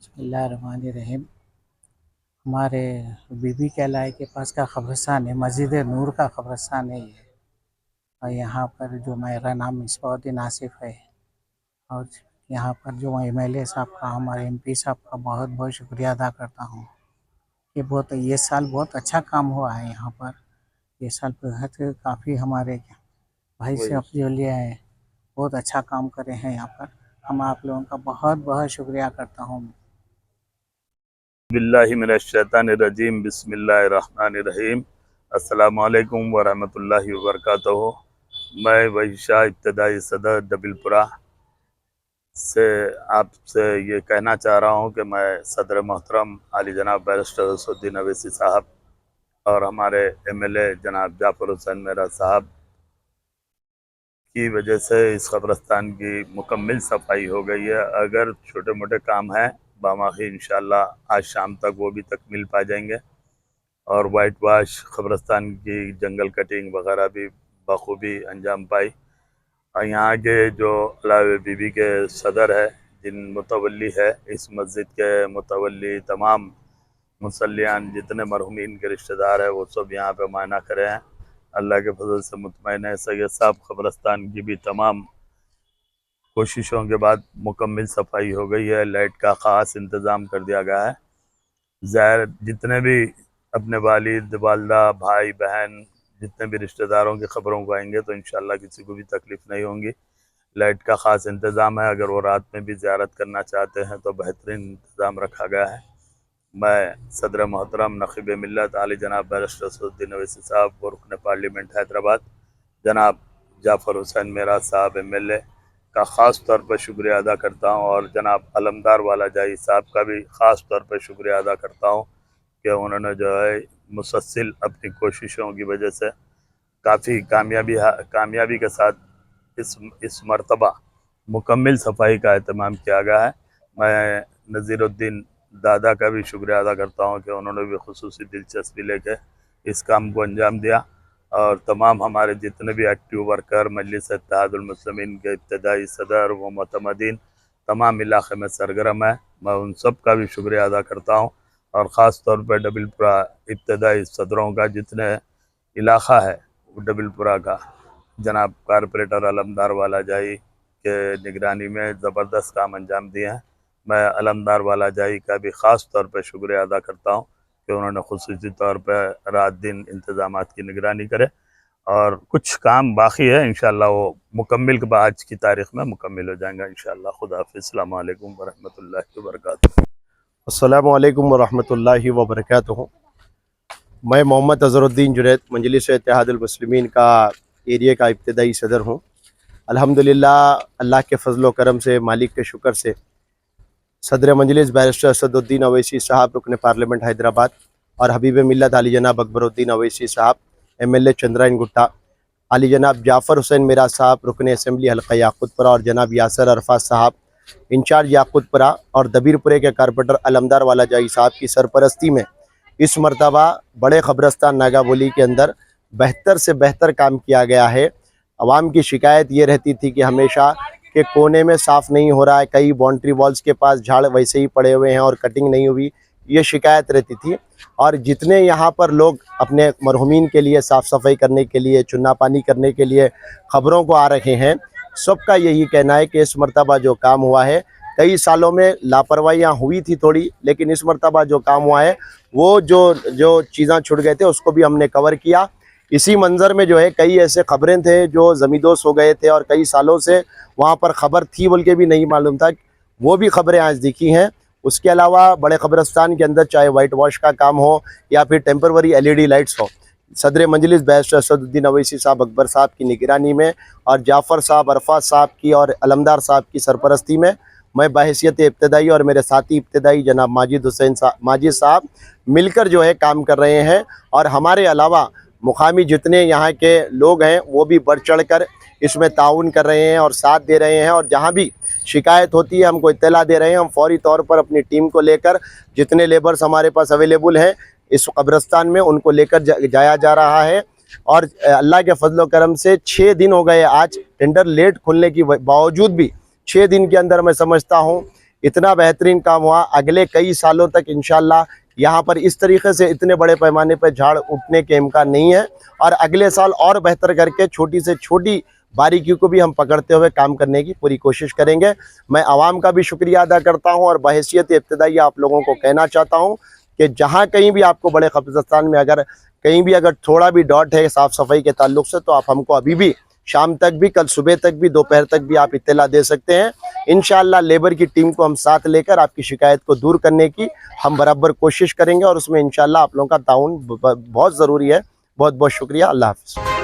बिस्मिल्लाहिर्रहमानिर्रहीम। हमारे बीबी कहलाए के पास का क़ब्रिस्तान है, मस्जिद नूर का क़ब्रिस्तान है ये। और यहाँ पर जो मेरा नाम मिसबाहुद्दीन आसिफ है, और यहाँ पर जो एमएलए साहब का, हमारे एमपी साहब का बहुत बहुत शुक्रिया अदा करता हूँ कि ये साल बहुत अच्छा काम हुआ है यहाँ पर। ये साल काफ़ी हमारे भाई साहब जो लिए हैं बहुत अच्छा काम करे हैं यहाँ पर। हम आप लोगों का बहुत बहुत शुक्रिया करता हूँ। बिल्लाहि मिनश्शैतानिर्रजीम बिस्मिल्लाहिर्रहमानिर्रहीम। अस्सलामु अलैकुम वरहमतुल्लाहि वबरकातुहू। मैं वही शाह इब्तदाई सदर डबिलपुरा से आपसे ये कहना चाह रहा हूँ कि मैं सदर मोहतरम आली जनाब बैरिस्टर असदुद्दीन अवैसी साहब और हमारे एमएलए जनाब जाफर हुसैन मेरा साहब की वजह से इस कब्रिस्तान की मुकम्मल सफाई हो गई है। अगर छोटे मोटे काम हैं बामाही इंशाअल्लाह आज शाम तक वो भी तकमील पा जाएंगे, और वाइट वाश कब्रिस्तान की जंगल कटिंग वगैरह भी बखूबी अंजाम पाई। और यहाँ के जो अलावे बीबी के सदर है, जिन मुतवल्ली है इस मस्जिद के मुतवल्ली, तमाम मुसल्लियान जितने मरहुमीन के रिश्तेदार है वो सब यहाँ पे मायना करे हैं। अल्लाह के फजल से मुतमईन है। सैयद साहब कब्रिस्तान की भी तमाम कोशिशों के बाद मुकम्मल सफाई हो गई है। लाइट का ख़ास इंतज़ाम कर दिया गया है। ज़ाहिर जितने भी अपने वालिद वालदा भाई बहन जितने भी रिश्तेदारों की ख़बरों को आएंगे तो इंशाअल्लाह किसी को भी तकलीफ़ नहीं होगी। लाइट का ख़ास इंतज़ाम है। अगर वो रात में भी ज़ियारत करना चाहते हैं तो बेहतरीन इंतज़ाम रखा गया है। मैं सदर मोहतरम नक़ीब मिल्लत आली जनाब बैरिस्टर असदुद्दीन अवैसी साहब और रुकन पार्लियामेंट हैदराबाद जनाब जाफ़र हुसैन मेरा साहब एमएलए का ख़ास तौर पर शुक्रिया अदा करता हूँ, और जनाब अलमदार वाला जाई साहब का भी ख़ास तौर पर शुक्रिया अदा करता हूँ कि उन्होंने जो है मुसलसल अपनी कोशिशों की वजह से काफ़ी कामयाबी के साथ इस मरतबा मुकम्मल सफाई का एहतमाम किया गया है। मैं नज़ीरुद्दीन दादा का भी शुक्रिया अदा करता हूँ कि उन्होंने भी खुसूसी दिलचस्पी लेके इस काम को अंजाम दिया, और तमाम हमारे जितने भी एक्टिव वर्कर मजलिस इत्तेहादुल मुस्लिमीन के इब्तदाई सदर व मुतमदीन तमाम इलाक़े में सरगर्म है, मैं उन सब का भी शुक्रिया अदा करता हूँ। और ख़ास तौर पर डबिलपुरा इब्तदाई सदरों का जितने इलाक़ा है डबिलपुरा का जनाब कारपोरेटर अलमदार वाला जाई के निगरानी में ज़बरदस्त काम अंजाम दिए हैं। मैं अलमदार वाला जाई का भी ख़ास तौर पर शुक्रिया अदा करता हूँ कि उन्होंने खुसूसी तौर पर रात दिन इंतज़ामात की निगरानी करे, और कुछ काम बाकी है इंशाअल्लाह वो मुकम्मल आज की तारीख़ में मुकम्मल हो जाएंगे इंशाअल्लाह। खुदा हाफ़िज़। अस्सलामु अलैकुम वरहमतुल्लाहि वबरकातुहू। अस्सलामु अलैकुम वरहमतुल्लाहि वबरकातुहू। मैं मोहम्मद अज़हरुद्दीन जुनैद मजलिस इत्तेहादुल मुस्लिमीन का एरिया का इब्तदाई सदर हूँ। अल्हम्दुलिल्लाह अल्लाह के फ़ज़ल व करम से, मालिक के शुक्र से सदर मजलिस बैरिस्टर असदुद्दीन अवैसी साहब रुकन पार्लियामेंट हैदराबाद और हबीब मिल्लत आली जनाब अकबरुद्दीन अवैसी साहब एमएलए चंद्राइन गुट्टा, आली जनाब जाफ़र हुसैन मेरा साहब रुकन असम्बली हल्का याक़ूतपुरा और जनाब यासर अरफात साहब इंचार्ज याक़ूतपुरा और दबीरपुरे के कारपोरेटर अलमदार वाला जाई साहब की सरपरस्ती में इस मरतबा बड़े ख़ब्रस्तान नागाबोली के अंदर बेहतर से बेहतर काम किया गया है। आवाम की शिकायत ये रहती थी कि हमेशा के कोने में साफ़ नहीं हो रहा है, कई बाउंड्री वॉल्स के पास झाड़ वैसे ही पड़े हुए हैं और कटिंग नहीं हुई, ये शिकायत रहती थी। और जितने यहाँ पर लोग अपने मरहुमीन के लिए साफ़ सफाई करने के लिए, चुन्ना पानी करने के लिए ख़बरों को आ रहे हैं, सबका यही कहना है कि इस मरतबा जो काम हुआ है, कई सालों में लापरवाहियाँ हुई थी थोड़ी, लेकिन इस मरतबा जो काम हुआ है वो जो चीज़ें छूट गए थे उसको भी हमने कवर किया। इसी मंज़र में जो है कई ऐसे ख़बरें थे जो ज़मींदोज़ हो गए थे और कई सालों से वहाँ पर ख़बर थी बोल के भी नहीं मालूम था, वो भी ख़बरें आज दिखी हैं। उसके अलावा बड़े क़ब्रिस्तान के अंदर चाहे वाइट वॉश का काम हो या फिर टेम्पररी LED लाइट्स हो, सदर मजलिस बैरिस्टर असदुद्दीन अवैसी साहब अकबर साहब की निगरानी में और जाफ़र साहब अरफात साहब की और अलमदार साहब की सरपरस्ती में मैं बहैसियत इब्तदाई और मेरे साथी इब्तदाई जनाब माजिद साहब मिलकर जो है काम कर रहे हैं। और हमारे अलावा मुकामी जितने यहाँ के लोग हैं वो भी बढ़ चढ़ कर इसमें ताउन कर रहे हैं और साथ दे रहे हैं, और जहाँ भी शिकायत होती है हमको इत्तला दे रहे हैं। हम फौरी तौर पर अपनी टीम को लेकर जितने लेबर्स हमारे पास अवेलेबल हैं इस कब्रिस्तान में उनको लेकर जाया जा रहा है। और अल्लाह के फजल करम से 6 दिन हो गए आज टेंडर लेट खुलने की बावजूद भी 6 दिन के अंदर मैं समझता हूँ इतना बेहतरीन काम हुआ। अगले कई सालों तक इंशाल्लाह यहाँ पर इस तरीके से इतने बड़े पैमाने पर झाड़ उठने के इम्कान नहीं है, और अगले साल और बेहतर करके छोटी से छोटी बारीकियों को भी हम पकड़ते हुए काम करने की पूरी कोशिश करेंगे। मैं आवाम का भी शुक्रिया अदा करता हूँ, और बहैसियत इब्तिदाई आप लोगों को कहना चाहता हूँ कि जहाँ कहीं भी आपको बड़े कब्रिस्तान में अगर कहीं भी अगर थोड़ा भी डॉट है साफ़ सफाई के ताल्लुक से, तो आप हमको अभी भी शाम तक भी, कल सुबह तक भी, दोपहर तक भी आप इत्तला दे सकते हैं। इंशाअल्लाह लेबर की टीम को हम साथ लेकर आपकी शिकायत को दूर करने की हम बराबर कोशिश करेंगे, और उसमें इंशाअल्लाह आप लोगों का ताउन बहुत ज़रूरी है। बहुत बहुत शुक्रिया। अल्लाह हाफ़िज़।